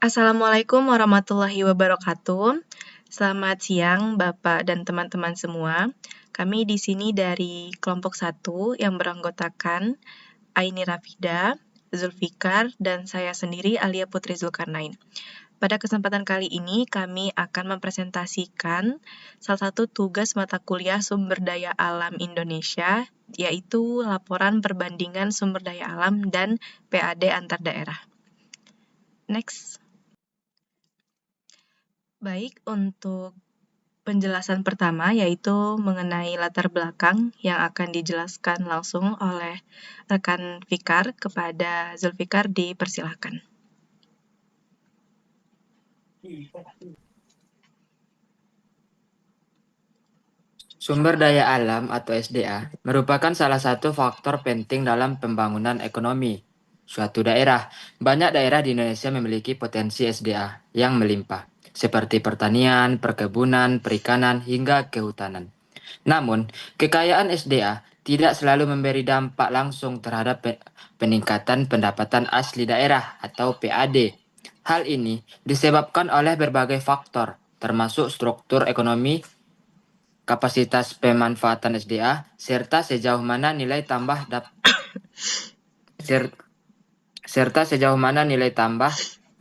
Assalamualaikum warahmatullahi wabarakatuh. Selamat siang Bapak dan teman-teman semua. Kami di sini dari kelompok 1 yang beranggotakan Aini Rafida, Zulfikar, dan saya sendiri Alia Putri Zulkarnain. Pada kesempatan kali ini kami akan mempresentasikan salah satu tugas mata kuliah Sumber Daya Alam Indonesia, yaitu laporan perbandingan sumber daya alam dan PAD antar daerah. Next. Baik, untuk penjelasan pertama yaitu mengenai latar belakang yang akan dijelaskan langsung oleh rekan Fikar kepada Zulfikar, dipersilahkan. Sumber daya alam atau SDA merupakan salah satu faktor penting dalam pembangunan ekonomi suatu daerah. Banyak daerah di Indonesia memiliki potensi SDA yang melimpah, seperti pertanian, perkebunan, perikanan, hingga kehutanan. Namun, kekayaan SDA tidak selalu memberi dampak langsung terhadap peningkatan pendapatan asli daerah atau PAD. Hal ini disebabkan oleh berbagai faktor, termasuk struktur ekonomi, kapasitas pemanfaatan SDA, serta sejauh mana nilai tambah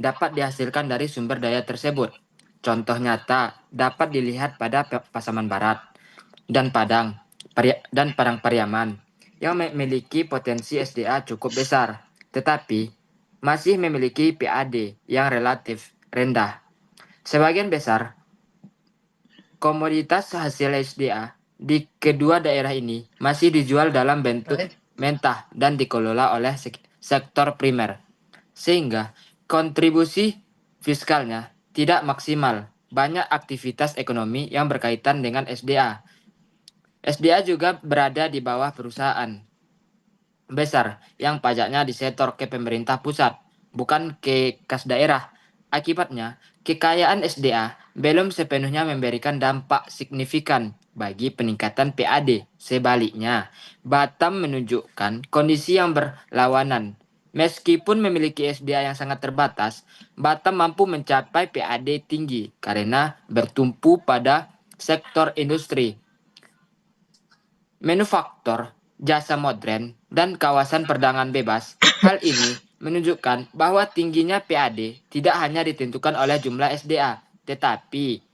dapat dihasilkan dari sumber daya tersebut. Contoh nyata dapat dilihat pada Pasaman Barat dan Padang Pariaman yang memiliki potensi SDA cukup besar, tetapi masih memiliki PAD yang relatif rendah. Sebagian besar komoditas hasil SDA di kedua daerah ini masih dijual dalam bentuk mentah dan dikelola oleh sektor primer, sehingga kontribusi fiskalnya tidak maksimal. Banyak aktivitas ekonomi yang berkaitan dengan SDA. SDA juga berada di bawah perusahaan besar yang pajaknya disetor ke pemerintah pusat, bukan ke kas daerah. Akibatnya, kekayaan SDA belum sepenuhnya memberikan dampak signifikan bagi peningkatan PAD. Sebaliknya, Batam menunjukkan kondisi yang berlawanan. Meskipun memiliki SDA yang sangat terbatas, Batam mampu mencapai PAD tinggi karena bertumpu pada sektor industri, manufaktur, jasa modern, dan kawasan perdagangan bebas. Hal ini menunjukkan bahwa tingginya PAD tidak hanya ditentukan oleh jumlah SDA, tetapi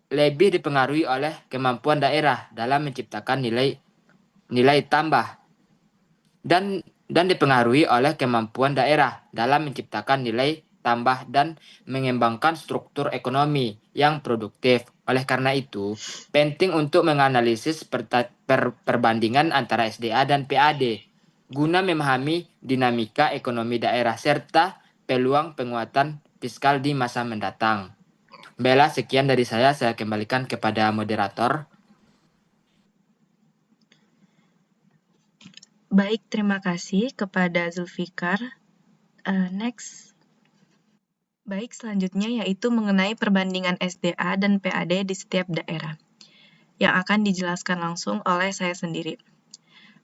lebih dipengaruhi oleh kemampuan daerah dalam menciptakan nilai tambah dan dipengaruhi oleh kemampuan daerah dalam menciptakan nilai tambah dan mengembangkan struktur ekonomi yang produktif. Oleh karena itu, penting untuk menganalisis perbandingan antara SDA dan PAD guna memahami dinamika ekonomi daerah serta peluang penguatan fiskal di masa mendatang. Bella, sekian dari saya kembalikan kepada moderator. Baik, terima kasih kepada Zulfikar. Next. Baik, selanjutnya yaitu mengenai perbandingan SDA dan PAD di setiap daerah, yang akan dijelaskan langsung oleh saya sendiri.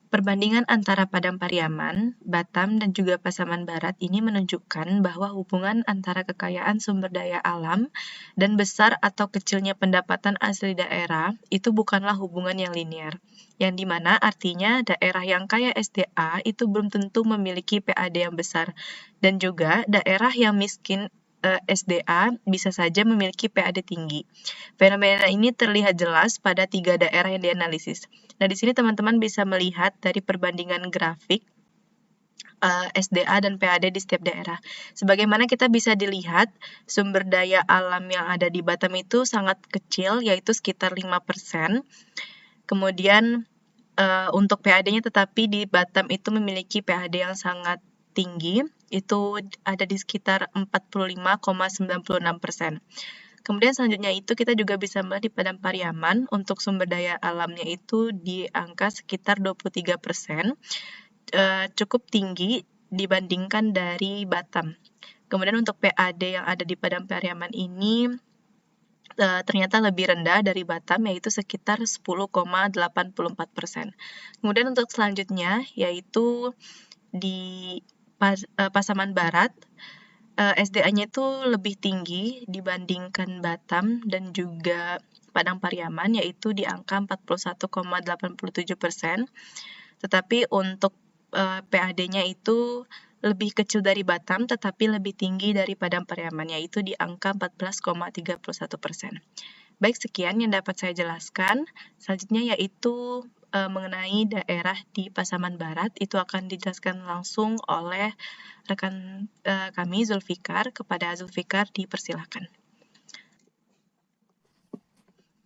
Perbandingan antara Padang Pariaman, Batam, dan juga Pasaman Barat ini menunjukkan bahwa hubungan antara kekayaan sumber daya alam dan besar atau kecilnya pendapatan asli daerah itu bukanlah hubungan yang linear, yang dimana artinya daerah yang kaya SDA itu belum tentu memiliki PAD yang besar, dan juga daerah yang miskin SDA bisa saja memiliki PAD tinggi. Fenomena ini terlihat jelas pada 3 daerah yang dianalisis. Nah, di sini teman-teman bisa melihat dari perbandingan grafik SDA dan PAD di setiap daerah. Sebagaimana kita bisa dilihat, sumber daya alam yang ada di Batam itu sangat kecil, yaitu sekitar 5%. Kemudian untuk PAD-nya tetapi di Batam itu memiliki PAD yang sangat tinggi, itu ada di sekitar 45,96%. Kemudian selanjutnya itu kita juga bisa melihat di Padang Pariaman untuk sumber daya alamnya itu di angka sekitar 23%, cukup tinggi dibandingkan dari Batam. Kemudian untuk PAD yang ada di Padang Pariaman ini ternyata lebih rendah dari Batam, yaitu sekitar 10,84%. Kemudian untuk selanjutnya yaitu di Pasaman Barat, SDA-nya itu lebih tinggi dibandingkan Batam dan juga Padang Pariaman, yaitu di angka 41,87%. Tetapi untuk PAD-nya itu lebih kecil dari Batam, tetapi lebih tinggi dari Padang Pariaman, yaitu di angka 14,31%. Baik, sekian yang dapat saya jelaskan. Selanjutnya yaitu mengenai daerah di Pasaman Barat, itu akan dijelaskan langsung oleh rekan kami, Zulfikar. Kepada Zulfikar, dipersilakan.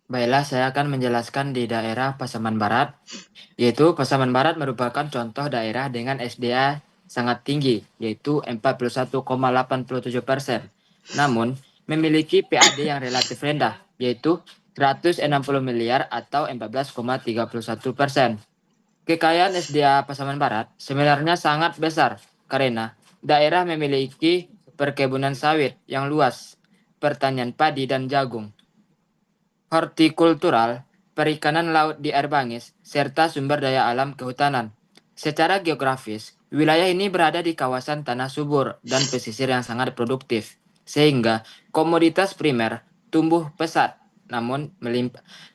Baiklah, saya akan menjelaskan di daerah Pasaman Barat, yaitu Pasaman Barat merupakan contoh daerah dengan SDA sangat tinggi, yaitu 41,87%. Namun, memiliki PAD yang relatif rendah, yaitu 160 miliar atau 14,31%. Kekayaan SDA Pasaman Barat sebenarnya sangat besar karena daerah memiliki perkebunan sawit yang luas, pertanian padi dan jagung, hortikultural, perikanan laut di air bangis, serta sumber daya alam kehutanan. Secara geografis, wilayah ini berada di kawasan tanah subur dan pesisir yang sangat produktif, sehingga komoditas primer tumbuh pesat. Namun,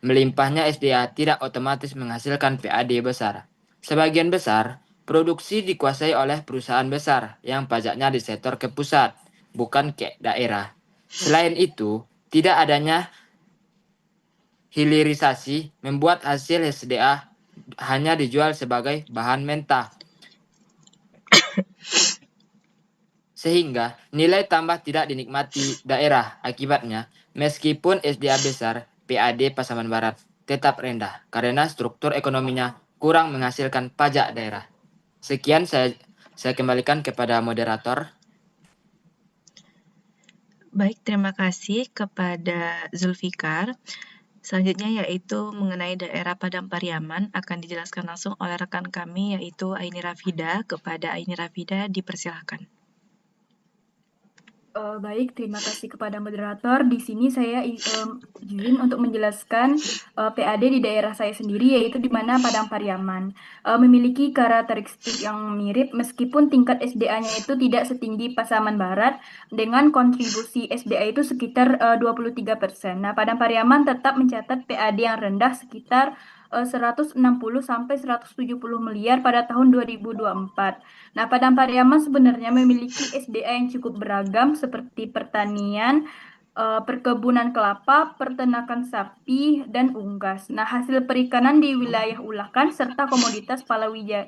melimpahnya SDA tidak otomatis menghasilkan PAD besar. Sebagian besar, produksi dikuasai oleh perusahaan besar yang pajaknya disetor ke pusat, bukan ke daerah. Selain itu, tidak adanya hilirisasi membuat hasil SDA hanya dijual sebagai bahan mentah, sehingga nilai tambah tidak dinikmati daerah. Akibatnya, meskipun SDA besar, PAD Pasaman Barat tetap rendah karena struktur ekonominya kurang menghasilkan pajak daerah. Sekian saya kembalikan kepada moderator. Baik, terima kasih kepada Zulfikar. Selanjutnya yaitu mengenai daerah Padang Pariaman akan dijelaskan langsung oleh rekan kami yaitu Aini Rafida. Kepada Aini Rafida, dipersilahkan. Baik, terima kasih kepada moderator. Di sini saya izin untuk menjelaskan PAD di daerah saya sendiri, yaitu di mana Padang Pariaman memiliki karakteristik yang mirip meskipun tingkat SDA-nya itu tidak setinggi Pasaman Barat dengan kontribusi SDA itu sekitar 23%. Nah, Padang Pariaman tetap mencatat PAD yang rendah sekitar 160 sampai 170 miliar pada tahun 2024. Nah, Padang Pariaman sebenarnya memiliki SDA yang cukup beragam seperti pertanian, perkebunan kelapa, peternakan sapi, dan unggas. Nah, hasil perikanan di wilayah Ulakan serta komoditas palawija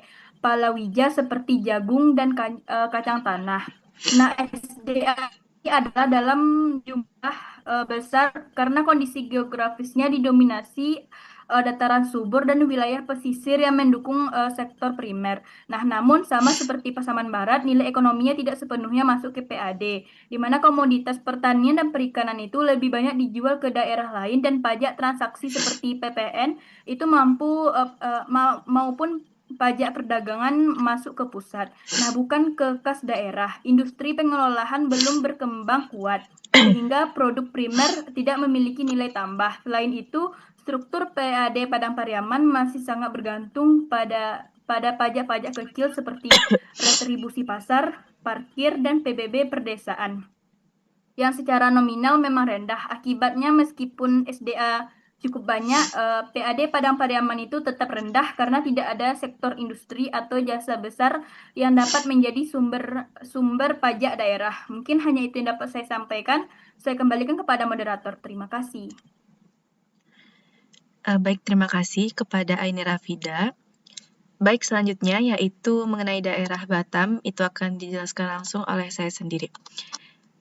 seperti jagung dan kacang tanah. Nah, SDA ini adalah dalam jumlah besar karena kondisi geografisnya didominasi dataran subur dan wilayah pesisir yang mendukung sektor primer. Nah, namun sama seperti Pasaman Barat, nilai ekonominya tidak sepenuhnya masuk ke PAD, di mana komoditas pertanian dan perikanan itu lebih banyak dijual ke daerah lain dan pajak transaksi seperti PPN itu mampu maupun pajak perdagangan masuk ke pusat. Nah, bukan ke kas daerah. Industri pengolahan belum berkembang kuat, sehingga produk primer tidak memiliki nilai tambah. Selain itu, struktur PAD Padang Pariaman masih sangat bergantung pada pajak-pajak kecil seperti retribusi pasar, parkir, dan PBB perdesaan yang secara nominal memang rendah. Akibatnya meskipun SDA cukup banyak, PAD Padang Pariaman itu tetap rendah karena tidak ada sektor industri atau jasa besar yang dapat menjadi sumber pajak daerah. Mungkin hanya itu yang dapat saya sampaikan. Saya kembalikan kepada moderator. Terima kasih. Baik, terima kasih kepada Aini Rafida. Baik, selanjutnya yaitu mengenai daerah Batam, itu akan dijelaskan langsung oleh saya sendiri.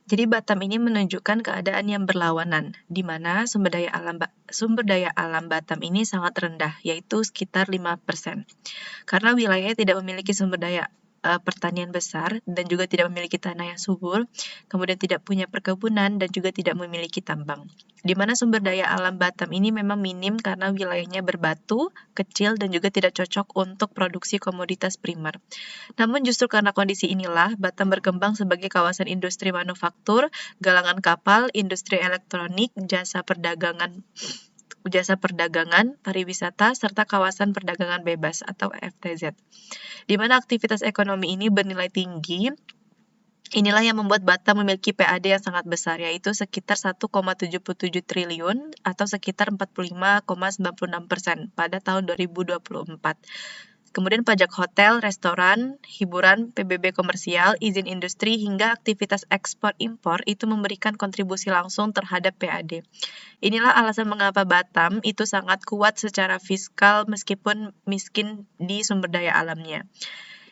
Jadi Batam ini menunjukkan keadaan yang berlawanan, di mana sumber daya alam Batam ini sangat rendah, yaitu sekitar 5%. Karena wilayahnya tidak memiliki sumber daya pertanian besar dan juga tidak memiliki tanah yang subur, kemudian tidak punya perkebunan dan juga tidak memiliki tambang. Di mana sumber daya alam Batam ini memang minim karena wilayahnya berbatu, kecil dan juga tidak cocok untuk produksi komoditas primer. Namun justru karena kondisi inilah Batam berkembang sebagai kawasan industri manufaktur, galangan kapal, industri elektronik, jasa perdagangan, pariwisata, serta kawasan perdagangan bebas atau FTZ. Di mana aktivitas ekonomi ini bernilai tinggi Inilah yang membuat Batam memiliki PAD yang sangat besar, yaitu sekitar 1,77 triliun atau sekitar 45,96% pada tahun 2024. Kemudian pajak hotel, restoran, hiburan, PBB komersial, izin industri, hingga aktivitas ekspor-impor itu memberikan kontribusi langsung terhadap PAD. Inilah alasan mengapa Batam itu sangat kuat secara fiskal meskipun miskin di sumber daya alamnya.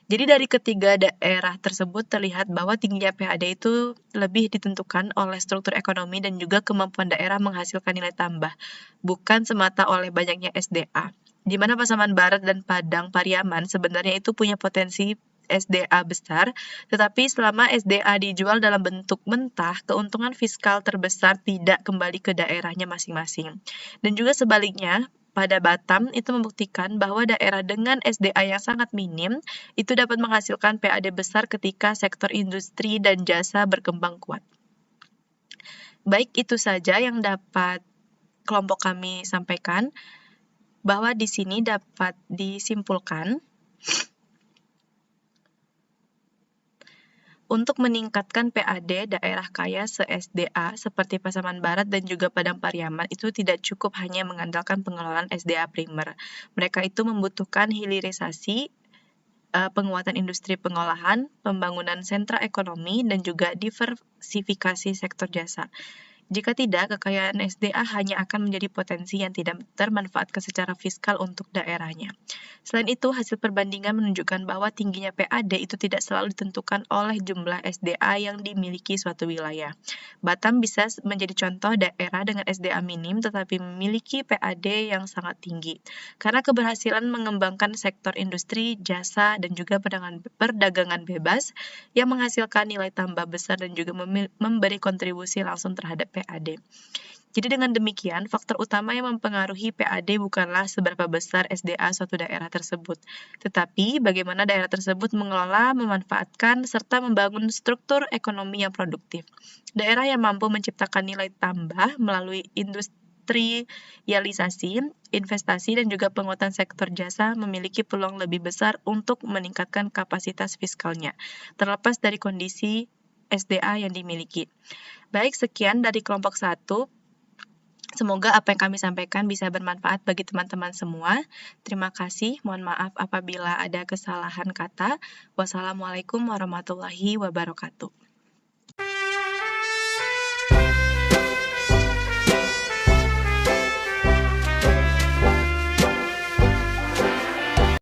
Jadi dari ketiga daerah tersebut terlihat bahwa tingginya PAD itu lebih ditentukan oleh struktur ekonomi dan juga kemampuan daerah menghasilkan nilai tambah, bukan semata oleh banyaknya SDA. Di mana Pasaman Barat dan Padang Pariaman sebenarnya itu punya potensi SDA besar, tetapi selama SDA dijual dalam bentuk mentah, keuntungan fiskal terbesar tidak kembali ke daerahnya masing-masing. Dan juga sebaliknya, pada Batam itu membuktikan bahwa daerah dengan SDA yang sangat minim itu dapat menghasilkan PAD besar ketika sektor industri dan jasa berkembang kuat. Baik, itu saja yang dapat kelompok kami sampaikan, bahwa di sini dapat disimpulkan untuk meningkatkan PAD daerah kaya se-SDA seperti Pasaman Barat dan juga Padang Pariaman itu tidak cukup hanya mengandalkan pengelolaan SDA primer. Mereka itu membutuhkan hilirisasi, penguatan industri pengolahan, pembangunan sentra ekonomi, dan juga diversifikasi sektor jasa. Jika tidak, kekayaan SDA hanya akan menjadi potensi yang tidak termanfaatkan secara fiskal untuk daerahnya. Selain itu, hasil perbandingan menunjukkan bahwa tingginya PAD itu tidak selalu ditentukan oleh jumlah SDA yang dimiliki suatu wilayah. Batam bisa menjadi contoh daerah dengan SDA minim tetapi memiliki PAD yang sangat tinggi. Karena keberhasilan mengembangkan sektor industri, jasa, dan juga perdagangan bebas yang menghasilkan nilai tambah besar dan juga memberi kontribusi langsung terhadap PAD. Jadi dengan demikian, faktor utama yang mempengaruhi PAD bukanlah seberapa besar SDA suatu daerah tersebut, tetapi bagaimana daerah tersebut mengelola, memanfaatkan, serta membangun struktur ekonomi yang produktif. Daerah yang mampu menciptakan nilai tambah melalui industrialisasi, investasi, dan juga penguatan sektor jasa memiliki peluang lebih besar untuk meningkatkan kapasitas fiskalnya, terlepas dari kondisi SDA yang dimiliki. Baik, sekian dari kelompok 1. Semoga apa yang kami sampaikan bisa bermanfaat bagi teman-teman semua. Terima kasih, mohon maaf apabila ada kesalahan kata. Wassalamualaikum warahmatullahi wabarakatuh.